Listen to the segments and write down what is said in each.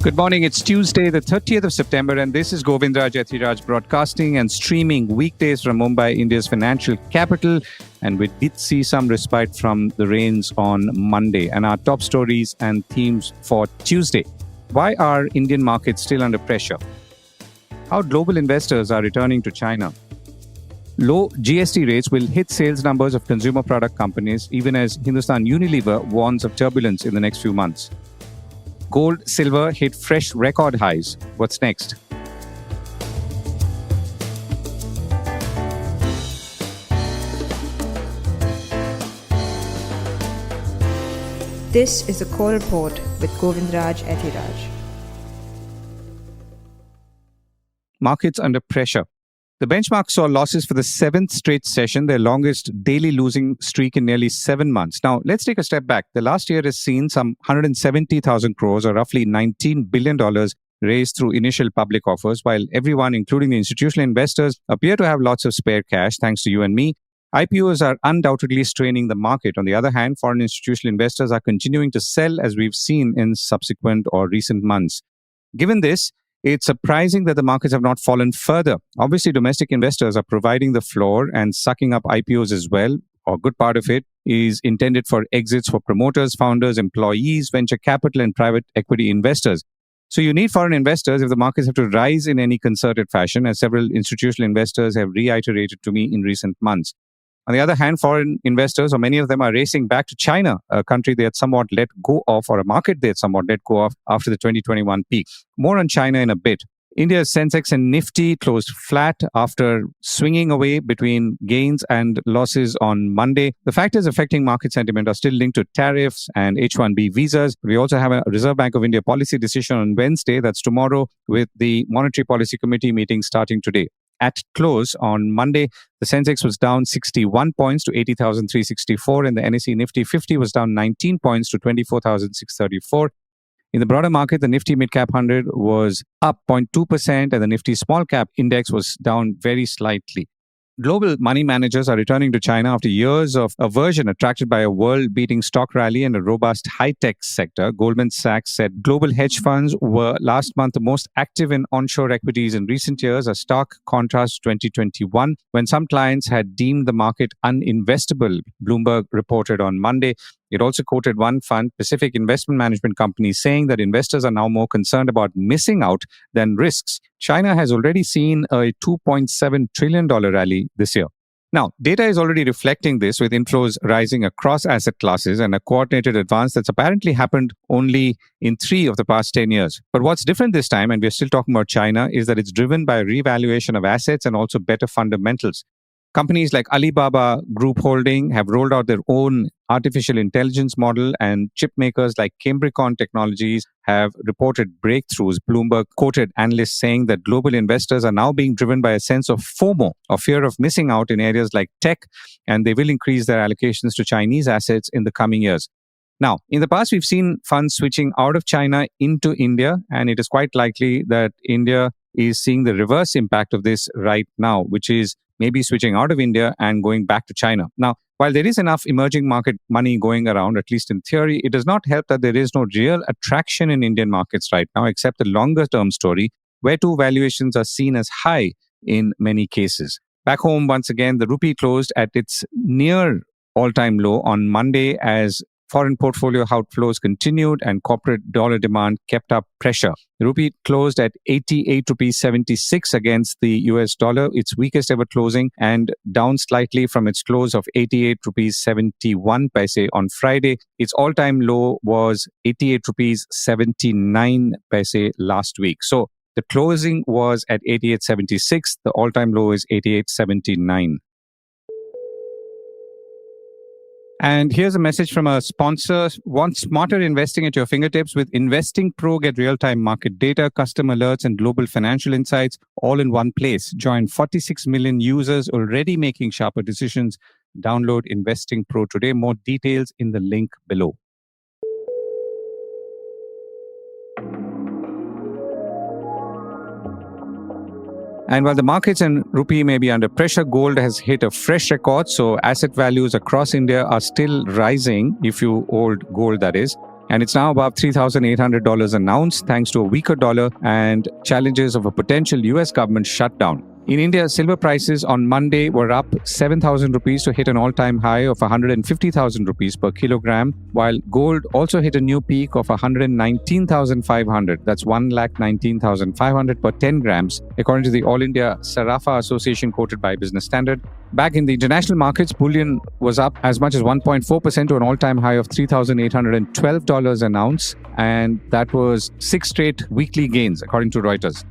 Good morning. It's Tuesday, the 30th of September, and this is Govindraj Ethiraj broadcasting and streaming weekdays from Mumbai, India's financial capital. And we did see some respite from the rains on Monday. And our top stories and themes for Tuesday. Why are Indian markets still under pressure? How global investors are returning to China. Low GST rates will hit sales numbers of consumer product companies, even as Hindustan Unilever warns of turbulence in the next few months. Gold, silver hit fresh record highs. What's next? This is the Core Report with Govindraj Ethiraj. Markets under pressure. The benchmark saw losses for the seventh straight session, their longest daily losing streak in nearly 7 months. Now, let's take a step back. The last year has seen some 170,000 crores or roughly $19 billion raised through initial public offers, while everyone, including the institutional investors, appear to have lots of spare cash, thanks to you and me. IPOs are undoubtedly straining the market. On the other hand, foreign institutional investors are continuing to sell, as we've seen in subsequent or recent months. Given this, it's surprising that the markets have not fallen further. Obviously, domestic investors are providing the floor and sucking up IPOs as well. A good part of it is intended for exits for promoters, founders, employees, venture capital, and private equity investors. So you need foreign investors if the markets have to rise in any concerted fashion, as several institutional investors have reiterated to me in recent months. On the other hand, foreign investors, or many of them, are racing back to China, a country they had somewhat let go of, or a market they had somewhat let go of after the 2021 peak. More on China in a bit. India's Sensex and Nifty closed flat after swinging away between gains and losses on Monday. The factors affecting market sentiment are still linked to tariffs and H-1B visas. We also have a Reserve Bank of India policy decision on Wednesday, that's tomorrow, with the Monetary Policy Committee meeting starting today. At close on Monday, the Sensex was down 61 points to 80,364 and the NSE Nifty 50 was down 19 points to 24,634. In the broader market, the Nifty Mid-Cap 100 was up 0.2% and the Nifty Small Cap Index was down very slightly. Global money managers are returning to China after years of aversion attracted by a world-beating stock rally and a robust high-tech sector. Goldman Sachs said global hedge funds were last month the most active in onshore equities in recent years, a stark contrast to 2021, when some clients had deemed the market uninvestable, Bloomberg reported on Monday. It also quoted one fund, Pacific Investment Management Company, saying that investors are now more concerned about missing out than risks. China has already seen a $2.7 trillion rally this year. Now, data is already reflecting this, with inflows rising across asset classes and a coordinated advance that's apparently happened only in 3 of the past 10 years. But what's different this time, and we're still talking about China, is that it's driven by a revaluation of assets and also better fundamentals. Companies like Alibaba Group Holding have rolled out their own artificial intelligence model, and chip makers like Cambricon Technologies have reported breakthroughs. Bloomberg quoted analysts saying that global investors are now being driven by a sense of FOMO, or fear of missing out, in areas like tech, and they will increase their allocations to Chinese assets in the coming years. Now, in the past, we've seen funds switching out of China into India, and it is quite likely that India is seeing the reverse impact of this right now, which is maybe switching out of India and going back to China. Now, while there is enough emerging market money going around, at least in theory, it does not help that there is no real attraction in Indian markets right now, except the longer term story, where too valuations are seen as high in many cases. Back home, once again, the rupee closed at its near all-time low on Monday as foreign portfolio outflows continued and corporate dollar demand kept up pressure. The rupee closed at 88 rupees 76 against the US dollar, its weakest ever closing, and down slightly from its close of 88 rupees 71 paise on Friday. Its all-time low was 88 rupees 79 paise last week. So the closing was at 88.76. The all-time low is 88.79. And here's a message from a sponsor. Want smarter investing at your fingertips? With InvestingPro, get real-time market data, custom alerts, and global financial insights all in one place. Join 46 million users already making sharper decisions. Download InvestingPro today. More details in the link below. And while the markets and rupee may be under pressure, gold has hit a fresh record. So asset values across India are still rising, if you hold gold, that is. And it's now above $3,800 an ounce thanks to a weaker dollar and challenges of a potential US government shutdown. In India, silver prices on Monday were up 7,000 rupees to hit an all-time high of 150,000 rupees per kilogram, while gold also hit a new peak of 119,500. That's 119,500 per 10 grams, according to the All India Sarafa Association quoted by Business Standard. Back in the international markets, bullion was up as much as 1.4% to an all-time high of $3,812 an ounce, and that was 6 straight weekly gains, according to Reuters.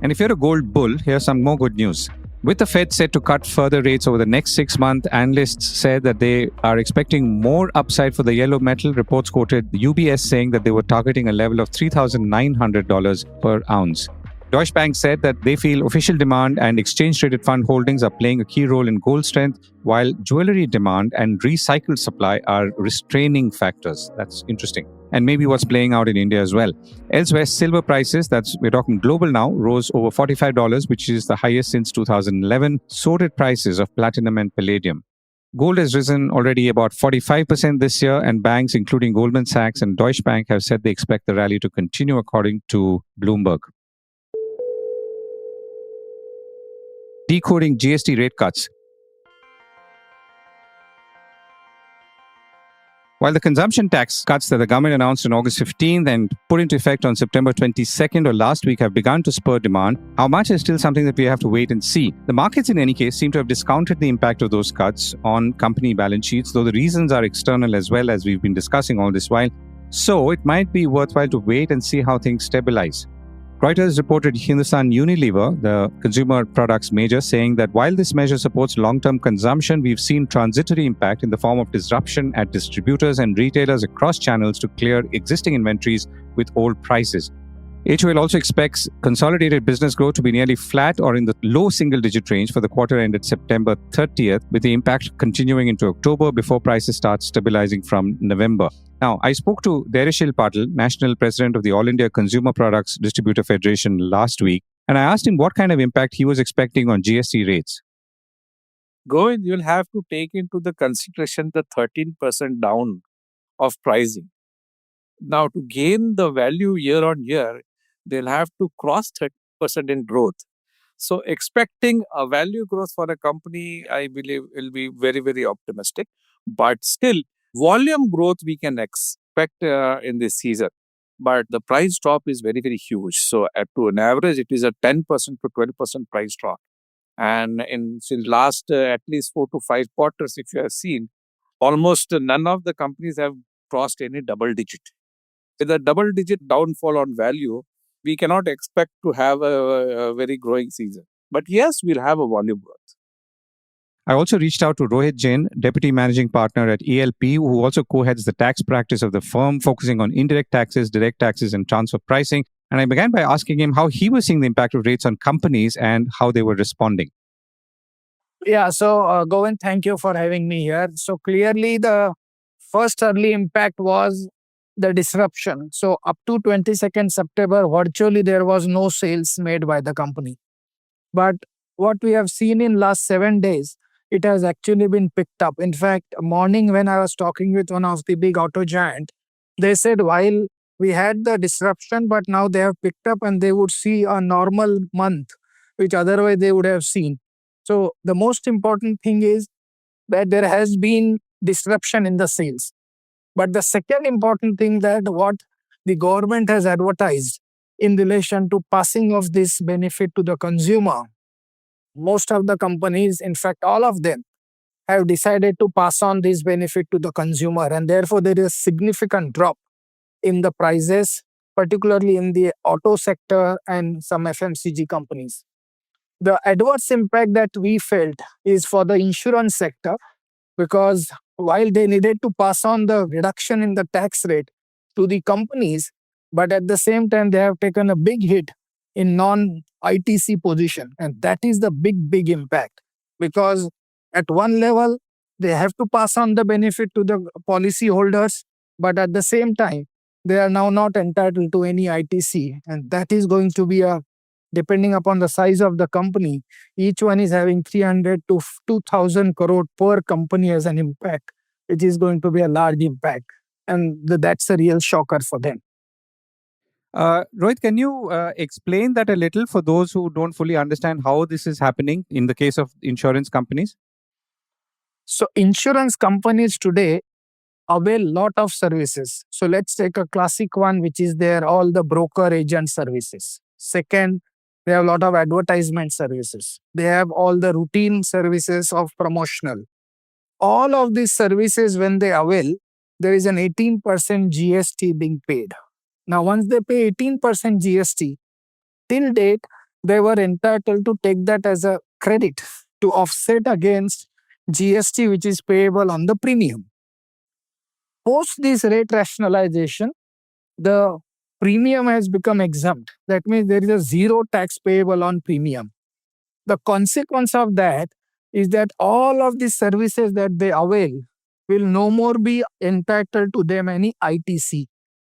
And if you're a gold bull, here's some more good news. With the Fed set to cut further rates over the next 6 months, analysts said that they are expecting more upside for the yellow metal. Reports quoted the UBS saying that they were targeting a level of $3,900 per ounce. Deutsche Bank said that they feel official demand and exchange-traded fund holdings are playing a key role in gold strength, while jewelry demand and recycled supply are restraining factors. That's interesting. And maybe what's playing out in India as well. Elsewhere, silver prices, we're talking global now, rose over $45, which is the highest since 2011. So did prices of platinum and palladium. Gold has risen already about 45% this year, and banks, including Goldman Sachs and Deutsche Bank, have said they expect the rally to continue, according to Bloomberg. Decoding GST rate cuts. While the consumption tax cuts that the government announced on August 15th and put into effect on September 22nd or last week have begun to spur demand, how much is still something that we have to wait and see. The markets, in any case, seem to have discounted the impact of those cuts on company balance sheets, though the reasons are external as well, as we've been discussing all this while. So it might be worthwhile to wait and see how things stabilize. Reuters reported Hindustan Unilever, the consumer products major, saying that while this measure supports long-term consumption, we've seen transitory impact in the form of disruption at distributors and retailers across channels to clear existing inventories with old prices. HUL also expects consolidated business growth to be nearly flat or in the low single-digit range for the quarter ended September 30th, with the impact continuing into October before prices start stabilizing from November. Now, I spoke to Derishil Patil, National President of the All India Consumer Products Distributor Federation last week, and I asked him what kind of impact he was expecting on GST rates. Govind, you'll have to take into the consideration the 13% down of pricing. Now, to gain the value year on year, they'll have to cross 30% in growth. So, expecting a value growth for a company, I believe, will be very, very optimistic. But still, volume growth we can expect in this season. But the price drop is very, very huge. So, to an average, it is a 10% to 20% price drop. And since last at least 4 to 5 quarters, if you have seen, almost none of the companies have crossed any double digit. With a double digit downfall on value, we cannot expect to have a very growing season. But yes, we'll have a volume growth. I also reached out to Rohit Jain, Deputy Managing Partner at ELP, who also co-heads the tax practice of the firm, focusing on indirect taxes, direct taxes, and transfer pricing. And I began by asking him how he was seeing the impact of rates on companies and how they were responding. Yeah, so Govind, thank you for having me here. So clearly the first early impact was the disruption. So up to 22nd September, virtually there was no sales made by the company. But what we have seen in last 7 days, it has actually been picked up. In fact, morning when I was talking with one of the big auto giant, they said while we had the disruption, but now they have picked up and they would see a normal month, which otherwise they would have seen. So the most important thing is that there has been disruption in the sales. But the second important thing that what the government has advertised in relation to passing of this benefit to the consumer, most of the companies, in fact, all of them, have decided to pass on this benefit to the consumer. And therefore, there is a significant drop in the prices, particularly in the auto sector and some FMCG companies. The adverse impact that we felt is for the insurance sector, because while they needed to pass on the reduction in the tax rate to the companies, but at the same time, they have taken a big hit in non-ITC position. And that is the big impact, because at one level, they have to pass on the benefit to the policy holders, but at the same time, they are now not entitled to any ITC. And that is going to be depending upon the size of the company, each one is having 300 to 2,000 crore per company as an impact, which is going to be a large impact. And that's a real shocker for them. Rohit, can you explain that a little for those who don't fully understand how this is happening in the case of insurance companies? So insurance companies today avail lot of services. So let's take a classic one, which is there all the broker agent services. Second, they have a lot of advertisement services. They have all the routine services of promotional. All of these services, when they avail, there is an 18% GST being paid. Now, once they pay 18% GST, till date, they were entitled to take that as a credit to offset against GST, which is payable on the premium. Post this rate rationalization, the premium has become exempt. That means there is a zero tax payable on premium. The consequence of that is that all of the services that they avail will no more be entitled to them any ITC.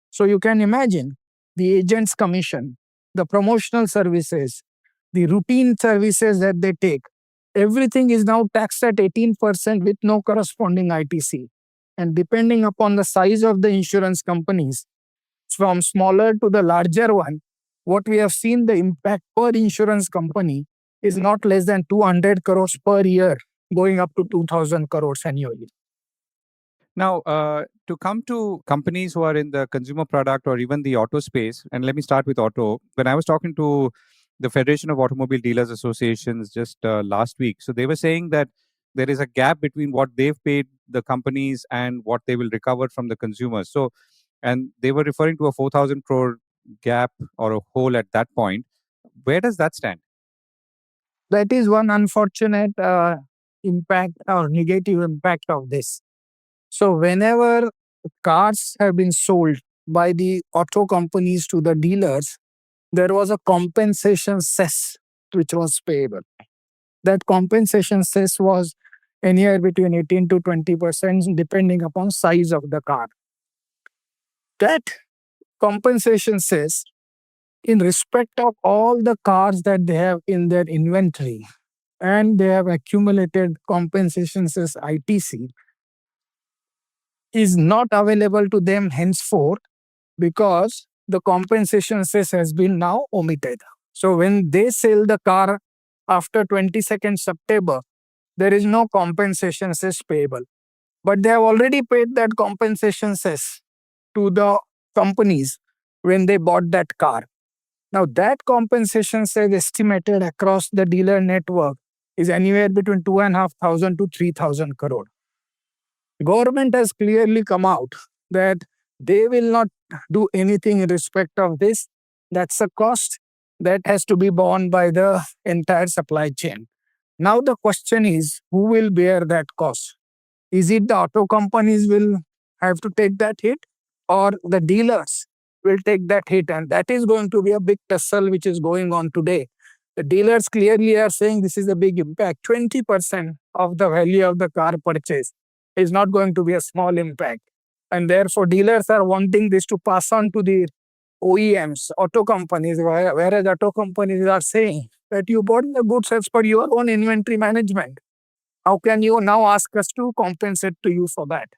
So you can imagine the agent's commission, the promotional services, the routine services that they take, everything is now taxed at 18% with no corresponding ITC. And depending upon the size of the insurance companies, from smaller to the larger one, what we have seen the impact per insurance company is not less than 200 crores per year, going up to 2,000 crores annually. Now, to come to companies who are in the consumer product or even the auto space, and let me start with auto. When I was talking to the Federation of Automobile Dealers Associations just last week, so they were saying that there is a gap between what they've paid the companies and what they will recover from the consumers. So, and they were referring to a 4,000 crore gap or a hole at that point. Where does that stand? That is one unfortunate impact or negative impact of this. So, whenever cars have been sold by the auto companies to the dealers, there was a compensation cess which was payable. That compensation cess was anywhere between 18 to 20% depending upon size of the car. That compensation cess, in respect of all the cars that they have in their inventory and they have accumulated compensation cess ITC, is not available to them henceforth because the compensation cess has been now omitted. So when they sell the car after 22nd September, there is no compensation cess payable. But they have already paid that compensation cess to the companies when they bought that car. Now that compensation cess estimated across the dealer network is anywhere between 2,500 to 3,000 crore. Government has clearly come out that they will not do anything in respect of this. That's a cost that has to be borne by the entire supply chain. Now the question is, who will bear that cost? Is it the auto companies will have to take that hit, or the dealers will take that hit? And that is going to be a big tussle which is going on today. The dealers clearly are saying this is a big impact. 20% of the value of the car purchase is not going to be a small impact. And therefore, dealers are wanting this to pass on to the OEMs, auto companies, whereas auto companies are saying that you bought the goods as per your own inventory management. How can you now ask us to compensate to you for that?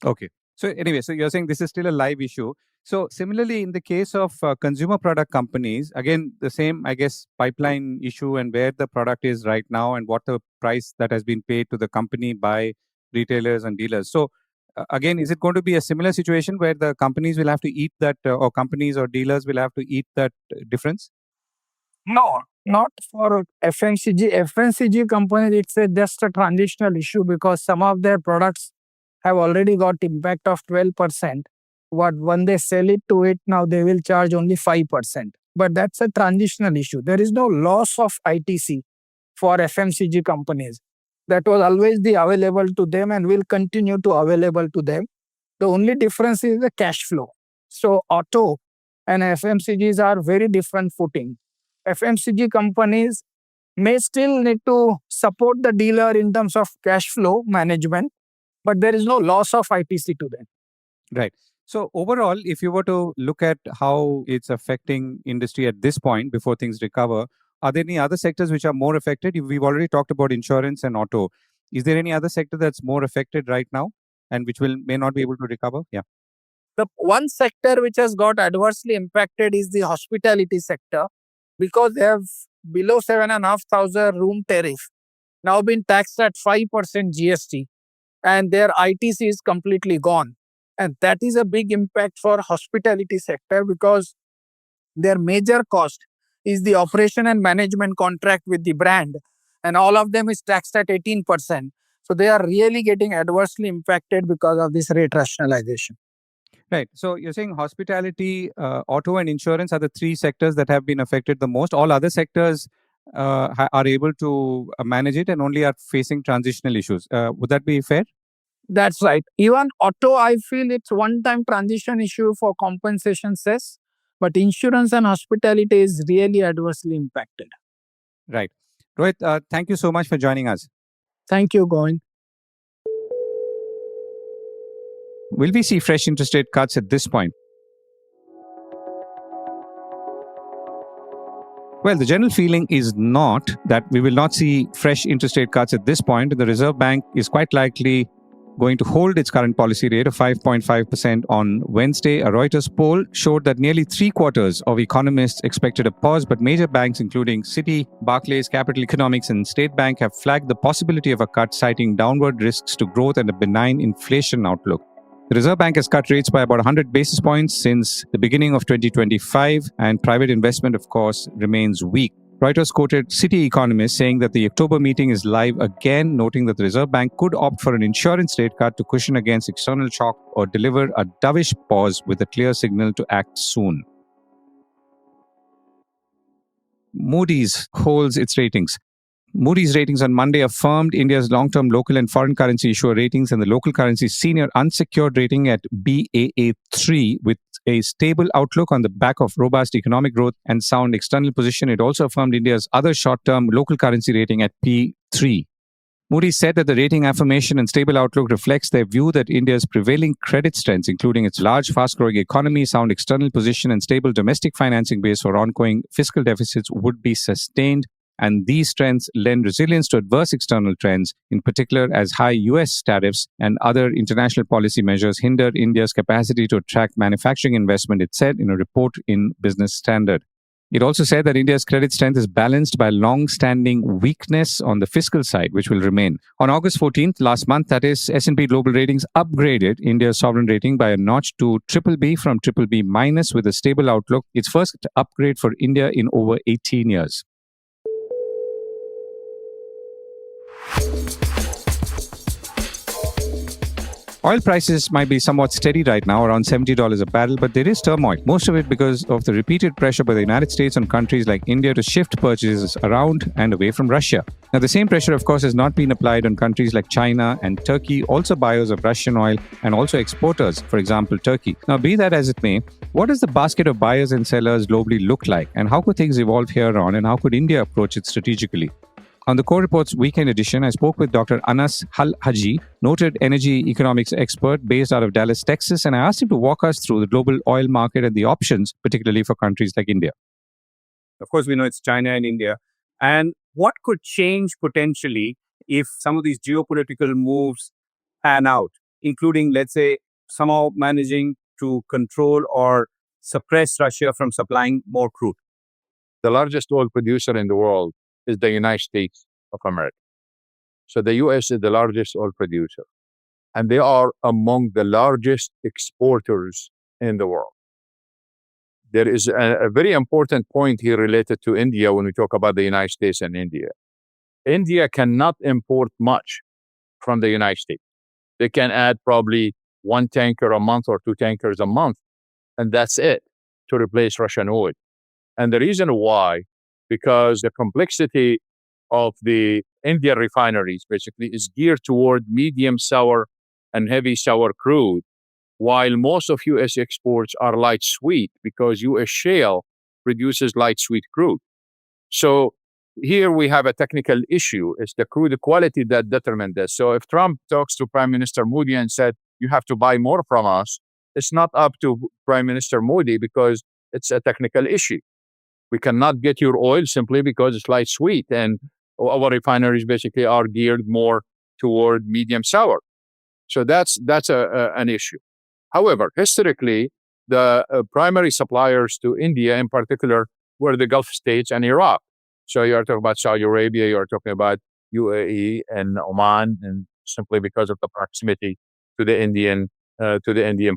Okay. So anyway, so you're saying this is still a live issue. So similarly, in the case of consumer product companies, again, the same, I guess, pipeline issue and where the product is right now and what the price that has been paid to the company by retailers and dealers. So again, is it going to be a similar situation where the companies will have to eat that or companies or dealers will have to eat that difference? No, not for FMCG. FMCG companies, it's just a transitional issue because some of their products have already got impact of 12%. What when they sell it to it, now they will charge only 5%. But that's a transitional issue. There is no loss of ITC for FMCG companies. That was always the available to them and will continue to available to them. The only difference is the cash flow. So auto and FMCGs are very different footing. FMCG companies may still need to support the dealer in terms of cash flow management, but there is no loss of ITC to them. Right. So overall, if you were to look at how it's affecting industry at this point before things recover, are there any other sectors which are more affected? We've already talked about insurance and auto. Is there any other sector that's more affected right now and which will may not be able to recover? Yeah. The one sector which has got adversely impacted is the hospitality sector, because they have below 7,500 room tariff now been taxed at 5% GST, and their ITC is completely gone. And that is a big impact for hospitality sector, because their major cost is the operation and management contract with the brand, and all of them is taxed at 18%. So they are really getting adversely impacted because of this rate rationalization. Right. So you're saying hospitality, auto, and insurance are the three sectors that have been affected the most. All other sectors are able to manage it and only are facing transitional issues. Would that be fair? That's right. Even auto, I feel it's one-time transition issue for compensation cess, but insurance and hospitality is really adversely impacted. Right. Rohit, thank you so much for joining us. Thank you, Govind. Will we see fresh interest rate cuts at this point? Well, the general feeling is not that we will not see fresh interest rate cuts at this point. The Reserve Bank is quite likely going to hold its current policy rate of 5.5% on Wednesday. A Reuters poll showed that nearly 3/4 of economists expected a pause, but major banks including Citi, Barclays, Capital Economics, and State Bank have flagged the possibility of a cut, citing downward risks to growth and a benign inflation outlook. The Reserve Bank has cut rates by about 100 basis points since the beginning of 2025, and private investment, of course, remains weak. Reuters quoted Citi economists saying that the October meeting is live again, noting that the Reserve Bank could opt for an insurance rate cut to cushion against external shock or deliver a dovish pause with a clear signal to act soon. Moody's holds its ratings. Moody's ratings on Monday affirmed India's long-term local and foreign currency issuer ratings and the local currency senior unsecured rating at Baa3 with a stable outlook on the back of robust economic growth and sound external position. It also affirmed India's other short-term local currency rating at P3. Moody's said that the rating affirmation and stable outlook reflects their view that India's prevailing credit strengths, including its large, fast-growing economy, sound external position, and stable domestic financing base for ongoing fiscal deficits, would be sustained. And these trends lend resilience to adverse external trends, in particular as high US tariffs and other international policy measures hinder India's capacity to attract manufacturing investment, it said in a report in Business Standard. It also said that India's credit strength is balanced by long-standing weakness on the fiscal side, which will remain. On August 14th, last month, that is, S&P Global Ratings upgraded India's sovereign rating by a notch to BBB from BBB minus with a stable outlook, its first upgrade for India in over 18 years. Oil prices might be somewhat steady right now, around $70 a barrel, but there is turmoil, most of it because of the repeated pressure by the United States on countries like India to shift purchases around and away from Russia. Now, the same pressure, of course, has not been applied on countries like China and Turkey, also buyers of Russian oil and also exporters, for example, Turkey. Now, be that as it may, what does the basket of buyers and sellers globally look like, and how could things evolve here on, and how could India approach it strategically? On the Core Reports Weekend Edition, I spoke with Dr Anas Al Hajji, noted energy economics expert based out of Dallas, Texas, and I asked him to walk us through the global oil market and the options, particularly for countries like India. Of course, we know it's China and India. And what could change potentially if some of these geopolitical moves pan out, including, let's say, somehow managing to control or suppress Russia from supplying more crude? The largest oil producer in the world is the United States of America. So the US is the largest oil producer, and they are among the largest exporters in the world. There is a very important point here related to India when we talk about the United States and India. India cannot import much from the United States. They can add probably one tanker a month or two tankers a month, and that's it to replace Russian oil. And the reason why, because the complexity of the India refineries basically is geared toward medium sour and heavy sour crude, while most of U.S. exports are light sweet because U.S. shale produces light sweet crude. So here we have a technical issue. It's the crude quality that determines this. So if Trump talks to Prime Minister Modi and said, you have to buy more from us, it's not up to Prime Minister Modi because it's a technical issue. We cannot get your oil simply because it's light sweet, and our refineries basically are geared more toward medium sour. So that's an issue. However, historically, the primary suppliers to India in particular were the Gulf states and Iraq. So you are talking about Saudi Arabia, you are talking about UAE and Oman, and simply because of the proximity to the Indian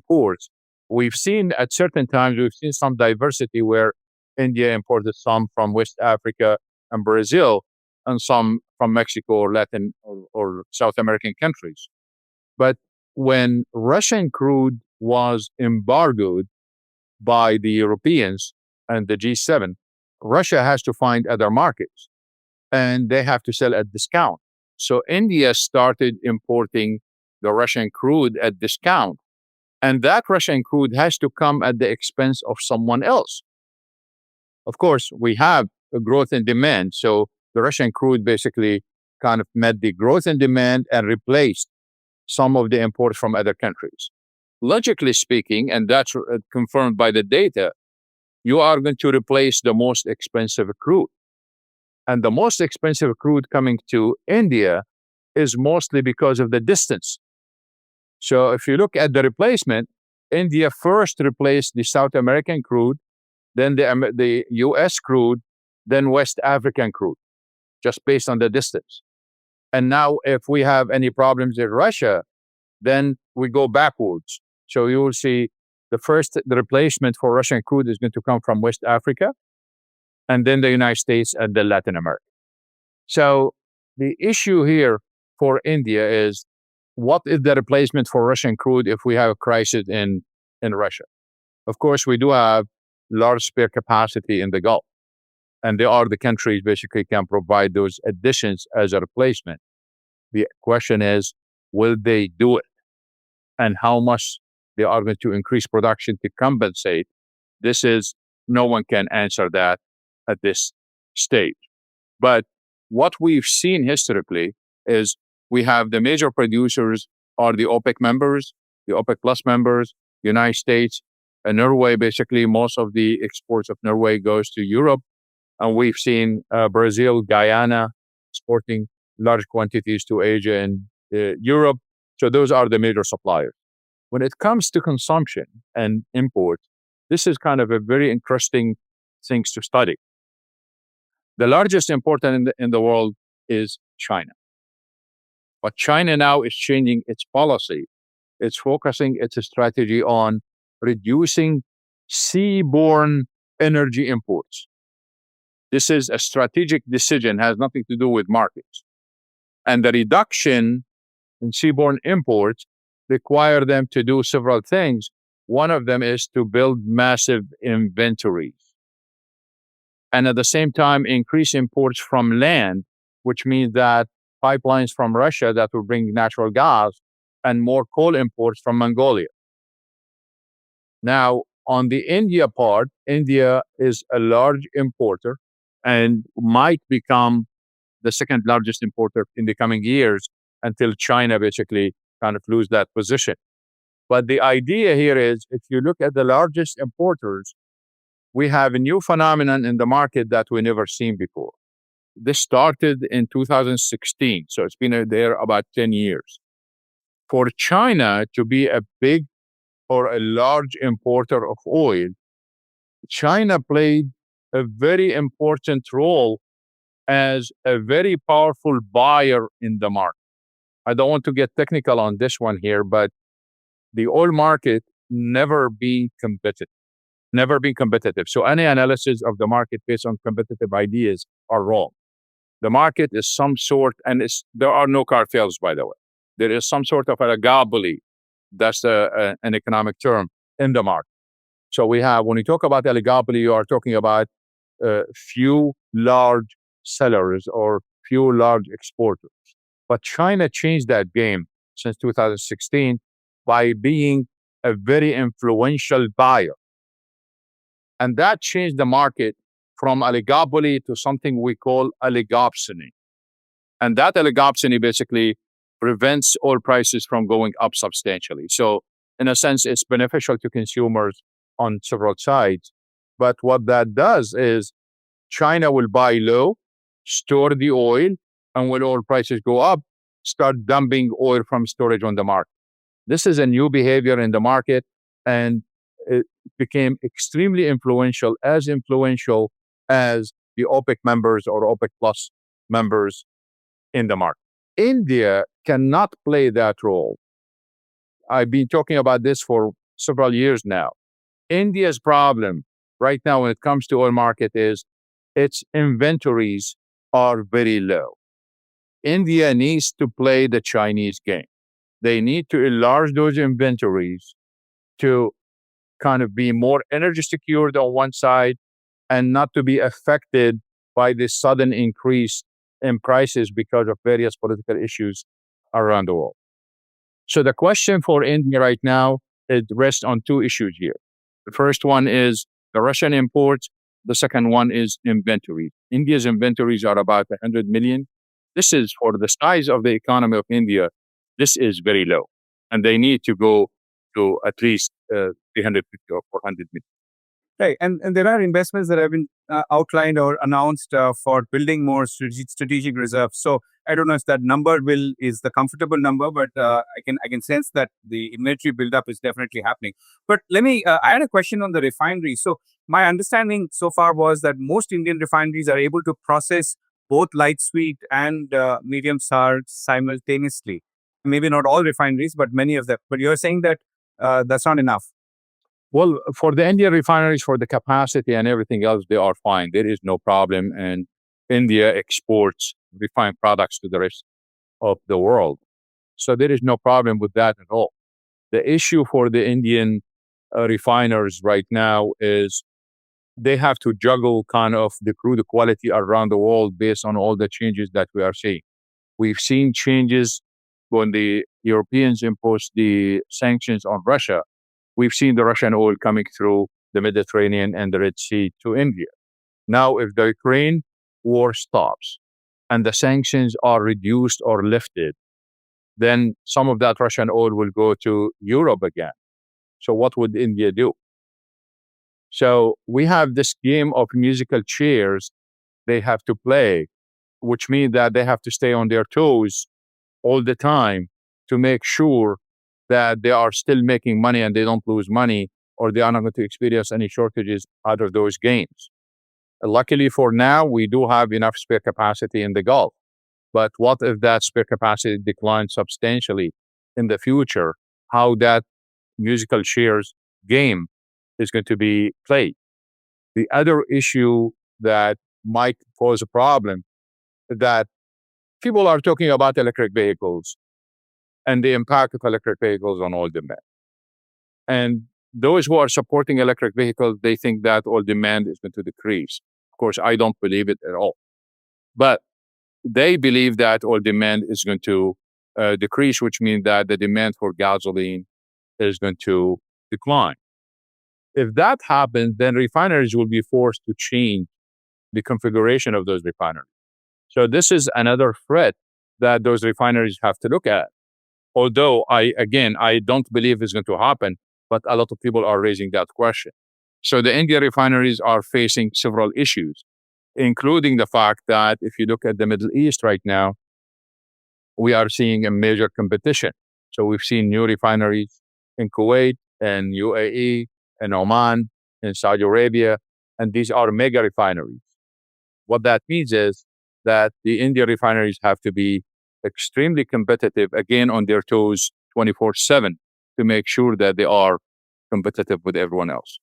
ports. We've seen at certain times, we've seen some diversity where India imported some from West Africa and Brazil, and some from Mexico or Latin or South American countries. But when Russian crude was embargoed by the Europeans and the G7, Russia has to find other markets and they have to sell at discount. So India started importing the Russian crude at discount. And that Russian crude has to come at the expense of someone else. Of course, we have a growth in demand. So the Russian crude basically kind of met the growth in demand and replaced some of the imports from other countries. Logically speaking, and that's confirmed by the data, you are going to replace the most expensive crude. And the most expensive crude coming to India is mostly because of the distance. So if you look at the replacement, India first replaced the South American crude, then the US crude, then West African crude, just based on the distance. And now if we have any problems in Russia, then we go backwards. So you will see the replacement for Russian crude is going to come from West Africa, and then the United States and then Latin America. So the issue here for India is, what is the replacement for Russian crude if we have a crisis in Russia? Of course, we do have large spare capacity in the Gulf, and they are the countries basically can provide those additions as a replacement. The question is, will they do it? And how much they are going to increase production to compensate? No one can answer that at this stage. But what we've seen historically is we have the major producers are the OPEC members, the OPEC Plus members, United States, and Norway. Basically, most of the exports of Norway goes to Europe. And we've seen Brazil, Guyana exporting large quantities to Asia and Europe. So those are the major suppliers. When it comes to consumption and import, this is kind of a very interesting things to study. The largest importer in the world is China. But China now is changing its policy. It's focusing its strategy on reducing seaborne energy imports. This is a strategic decision, has nothing to do with markets. And the reduction in seaborne imports require them to do several things. One of them is to build massive inventories. And at the same time, increase imports from land, which means that pipelines from Russia that will bring natural gas and more coal imports from Mongolia. Now, on the India part, India is a large importer and might become the second largest importer in the coming years until China basically kind of lose that position. But the idea here is, if you look at the largest importers, we have a new phenomenon in the market that we never seen before. This started in 2016, so it's been there about 10 years. For China to be a big or a large importer of oil, China played a very important role as a very powerful buyer in the market. I don't want to get technical on this one here, but the oil market never been competitive. So any analysis of the market based on competitive ideas are wrong. The market is some sort, and there are no cartels, by the way. There is some sort of oligopoly. That's an economic term in the market. So when you talk about oligopoly, you are talking about few large sellers or few large exporters. But China changed that game since 2016 by being a very influential buyer. And that changed the market from oligopoly to something we call oligopsony. And that oligopsony basically prevents oil prices from going up substantially. So in a sense, it's beneficial to consumers on several sides. But what that does is China will buy low, store the oil, and when oil prices go up, start dumping oil from storage on the market. This is a new behavior in the market, and it became extremely influential as the OPEC members or OPEC plus members in the market. India cannot play that role. I've been talking about this for several years now. India's problem right now when it comes to oil market is its inventories are very low. India needs to play the Chinese game. They need to enlarge those inventories to kind of be more energy secured on one side and not to be affected by this sudden increase in prices because of various political issues around the world. So the question for India right now rests on two issues here. The first one is the Russian imports. The second one is inventory. India's inventories are about 100 million. This is, for the size of the economy of India, this is very low. And they need to go to at least 350 or 400 million. Right. And there are investments that have been outlined or announced for building more strategic reserves. So I don't know if that number is the comfortable number, but I can sense that the inventory buildup is definitely happening. But I had a question on the refinery. So my understanding so far was that most Indian refineries are able to process both light sweet and medium sour simultaneously. Maybe not all refineries, but many of them. But you're saying that that's not enough. Well, for the Indian refineries, for the capacity and everything else, they are fine. There is no problem. And India exports refined products to the rest of the world. So there is no problem with that at all. The issue for the Indian refiners right now is they have to juggle kind of the crude quality around the world based on all the changes that we are seeing. We've seen changes when the Europeans imposed the sanctions on Russia. We've seen the Russian oil coming through the Mediterranean and the Red Sea to India. Now, if the Ukraine war stops and the sanctions are reduced or lifted, then some of that Russian oil will go to Europe again. So what would India do? So we have this game of musical chairs they have to play, which means that they have to stay on their toes all the time to make sure that they are still making money and they don't lose money, or they are not going to experience any shortages out of those gains. Luckily for now, we do have enough spare capacity in the Gulf. But what if that spare capacity declines substantially in the future? How that musical chairs game is going to be played. The other issue that might pose a problem is that people are talking about electric vehicles and the impact of electric vehicles on oil demand. And those who are supporting electric vehicles, they think that oil demand is going to decrease. Of course, I don't believe it at all. But they believe that oil demand is going to decrease, which means that the demand for gasoline is going to decline. If that happens, then refineries will be forced to change the configuration of those refineries. So this is another threat that those refineries have to look at. Although I don't believe it's going to happen, but a lot of people are raising that question. So the India refineries are facing several issues, including the fact that if you look at the Middle East right now, we are seeing a major competition. So we've seen new refineries in Kuwait and UAE and Oman and Saudi Arabia, and these are mega refineries. What that means is that the India refineries have to be extremely competitive, again, on their toes 24/7 to make sure that they are competitive with everyone else.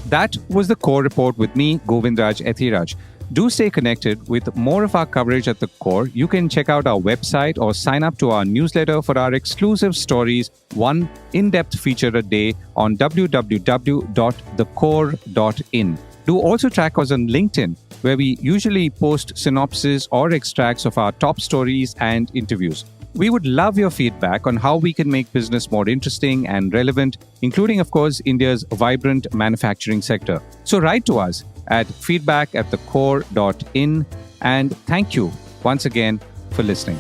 That was the Core Report with me, Govindraj Ethiraj. Do stay connected with more of our coverage at the Core. You can check out our website or sign up to our newsletter for our exclusive stories, one in-depth feature a day on www.thecore.in. Do also track us on LinkedIn, where we usually post synopses or extracts of our top stories and interviews. We would love your feedback on how we can make business more interesting and relevant, including, of course, India's vibrant manufacturing sector. So write to us at feedback@thecore.in. And thank you once again for listening.